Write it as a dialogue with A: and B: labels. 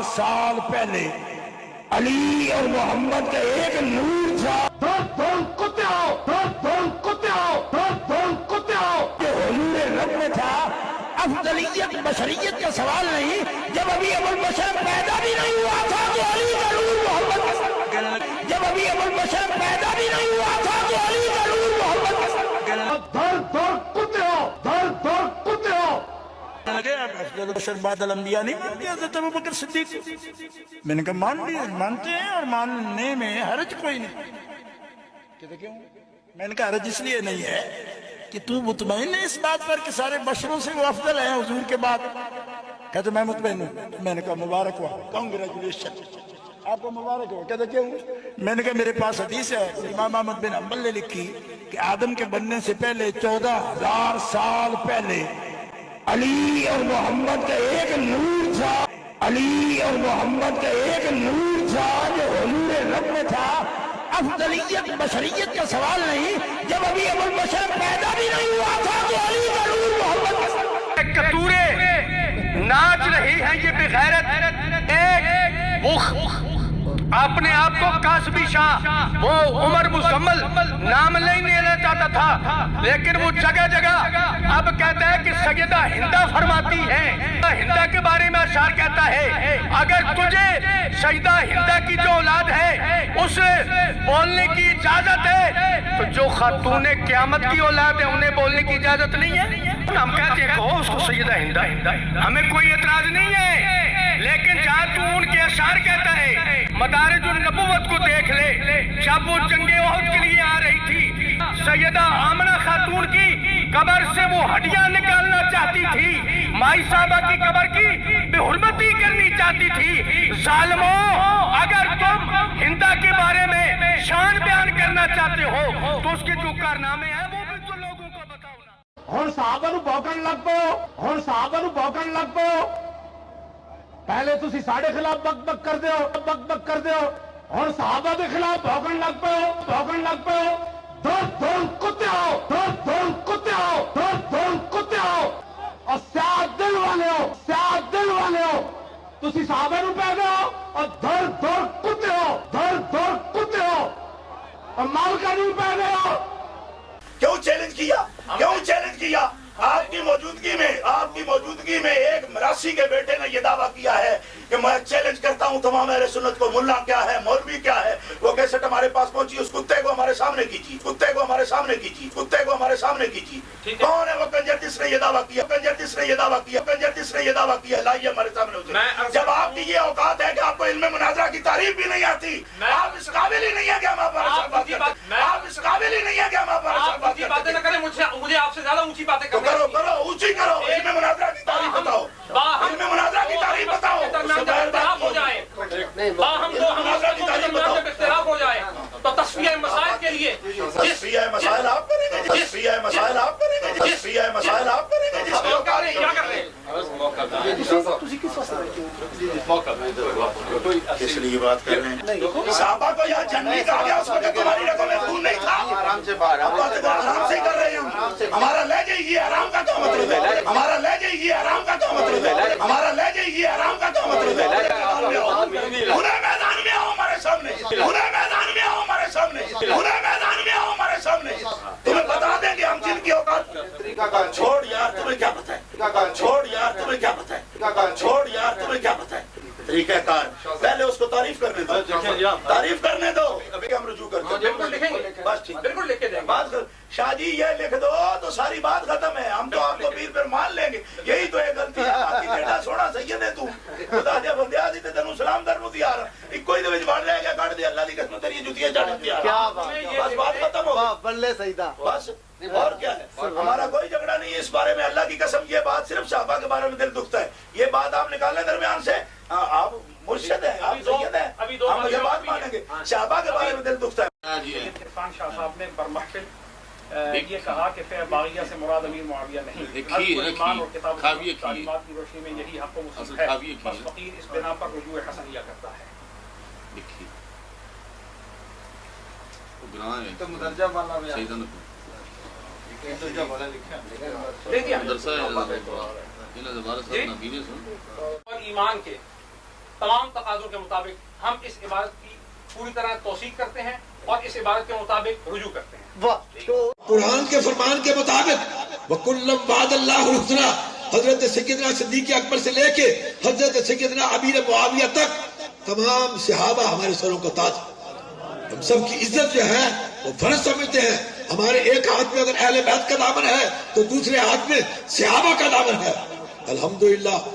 A: साल पहले अली और मोहम्मद का एक नूर था। कुत्ते आओ, कुत्ते आओ, कुत्ते आओ। ये हुजूर रब में था। अफजलियत बशरियत का सवाल नहीं। जब अभी अबुल बशर पैदा भी नहीं हुआ था तो अली का नूर मोहम्मद, जब अभी अबुल बशर पैदा भी नहीं हुआ था तो अली का नूर मोहम्मद। कुत्ते आओ, कुत्ते आओ। बशर बादल अंबिया नहीं मानते हज़रत अबू बकर सिद्दीक। मैंने कहा मान लिए, मानते हैं और मानने में हर्ज कोई नहीं। कहते क्यों? मैंने कहा हर्ज इसलिए नहीं है कि तू मुतमईन है इस बात पर कि सारे बशरों से वो अफजल है हुजूर के बाद। कहते मैं मुतमईन हूँ। मैंने कहा मुबारक हुआ, कांग्रेचुलेशन, आपको मुबारक हो। कहते क्यों? मैंने कहा मेरे पास हदीस है इमाम अहमद बिन हंबल ने लिखी कि आदम के बनने से पहले 14,000 साल पहले अली और मोहम्मद का एक नूर था। अली और मोहम्मद का एक नूर था जो हुजूर रब में था। अफजलियत बशरियत का सवाल नहीं। जब अभी अबुल बशर पैदा भी नहीं हुआ था तो अली का नूर मोहम्मद।
B: कतूरे नाच रही हैं ये बेगैरत। एक वो अपने आप को कासबी शाह, वो उमर मुसम्मल नाम नहीं लेना चाहता था, लेकिन वो जगह जगह अब कहता है कि सैयदा हिंदा फरमाती है। हिंदा के बारे में अशार कहता है अगर तुझे सैयदा हिंदा की जो औलाद है उसे बोलने की इजाजत है तो जो खातूने क़यामत की औलाद है उन्हें बोलने की इजाजत नहीं है। हम कहते हैं कहो उसको सैयदा हिंदा, हमें कोई एतराज नहीं है। लेकिन जहाँ तू उनके अशार कहता है, मदारिजुन नबुव्वत को देख ले। जब वो जंगे उहद के लिए आ रही थी, सैयदा आमना खातून की कब्र से वो हड्डियां निकालना चाहती थी, माई साहबा की कब्र की बेहुरमती करनी चाहती थी। जालिमो, अगर तुम हिंदा के बारे में शान बयान करना चाहते हो तो उसके जो कारनामे हैं वो भी तो लोगों को बताओ ना।
C: हुण साहबा नूं भौंकण लग पो, हुण साहबा नूं भौंकण लग पो। पहले तुसी साडे खिलाफ बक बक कर दिओ, बक बक कर दिओ। हुण साहबा दे खिलाफ भौंकण लग पो, भौंकण लग पो। दो कुत्ते आओ, दो कुत्ते आओ, दो कुत्ते आओ। और स्याद दिल वाले हो, स्याद दिल वाले हो। तुसी साहबा नूं पै गए हो और दो कुत्ते हो, दो कुत्ते हो। और मालका नूं पै गए हो।
A: क्यों चैलेंज किया? क्यों चैलेंज किया? आपकी मौजूदगी में एक मरासी के बेटे ने यह दावा किया है कि मैं चैलेंज करता हूं तमाम अहले सुन्नत को, मुल्ला क्या है, मौलवी क्या है। वो कैसेट हमारे पास पहुंची, उस कुत्ते को हमारे सामने कीजिए, कुत्ते को हमारे सामने कीजिए, कुत्ते को हमारे सामने कीजिए। कौन है वो कंजर जिसने ये दावा किया, कंजर जिसने ये दावा किया, कंजर जिसने ये दावा किया? लाइए हमारे सामने उसे। जब आपकी ये औकात है कि आपको इल्म मुनाजरा की तारीफ भी नहीं आती, आप इस काबिल ही नहीं है कि हम आप आप इस काबिल ही नहीं है कि हम आप
B: बातें न करें, मुझे आपसे ज्यादा ऊंची बातें
A: करो, ऊंची करो। इल्म मुनाजरा की तारीफ बताओ, इल्म मुनाजरा की तारीफ बताओ।
B: हो जाए इख्तिलाफ हो जाए तो तस्फिया मसाइल के लिए
A: मसाइल आप करेंगे, मसाइल आप करेंगे, मसाइल आप करेंगे।
B: क्या कर रहे हैं?
A: किस लिए बात कर रहे हैं? साहबा को यहाँ जन्नत कहा गया, उस वक्त तुम्हारी रगों में खून नहीं था। आराम से कर रहे हैं हम। हमारा ले जाइए आराम का क्या मतलब है? हमारा ले जाइए आराम का क्या मतलब है? हमारा ले जाइए आराम का क्या मतलब है? पूरे मैदान में आओ हमारे सामने, पूरे मैदान में आओ हमारे सामने, पूरे मैदान में आओ हमारे सामने। तुम्हें बता देंगे हम जिनकी औकात। छोड़ यार, तुम्हें क्या पता है? छोड़ यार, तुम्हें क्या पता है? छोड़ यार, तुम्हें क्या पता है? तरीक़ाकार पहले उसको तारीफ करने दो, तारीफ करने दो। अभी हम रुजू करते हैं, बस ठीक, बिल्कुल लिख के देंगे। बात शादी ये लिख दो तो सारी बात खत्म है। हम तो आपको पीर पर मान लेंगे, यही तो एक गलती है। बाकी बेटा सोना सैयद है तू, खुदा दे बंदे आदि ते तेनू सलाम कर मुती यार। इको ही दे विच वड़ रह गया, काट दे अल्लाह दी कसम तेरी जुतियां चढ़ गई। क्या बस बात खत्म हो गई, बल्ले सईदा बस। और क्या है? हमारा कोई झगड़ा नहीं है इस बारे में। अल्लाह की कसम ये बात सिर्फ साहबा के बारे में दिल दुखता है। ये बात आप निकालें दरमियान से। आप मुर्शिद हैं, आप सैयद हैं, हम ये बात मानेंगे। साहबा के बारे में दिल दुखता है।
B: इरफान शाह साहब ने बरमहफिल ये कहा कि फ़े बागिया से मुराद अमीर मुआविया नहीं। ईमान और किताब तालीमात की रोशनी में यही हक़ व मुस्तहक़ है। बस फ़कीर इस बिना पर रुजू हसनिया करता है।
D: तो मुदर्जा वाला भी
B: और ईमान के
D: तमाम तकाज़ों के मुताबिक हम इस इबादत की पूरी तरह तौसीक करते हैं और इस इबादत के मुताबिक रुजू करते हैं।
E: कुरान के फरमान के मुताबिक वकुल्लम वादल्लाहुल हुस्ना, हजरत सैयदना सिद्दीक़ अकबर से लेके हजरत सैयदना अमीर मुआविया तक तमाम सहाबा हमारे सरों का ताज। हम सब की इज्जत जो है वो फर्ज समझते हैं। हमारे एक हाथ में अगर अहले बैत का दामन है तो दूसरे हाथ में सहाबा का दामन है। अल्हम्दुलिल्लाह।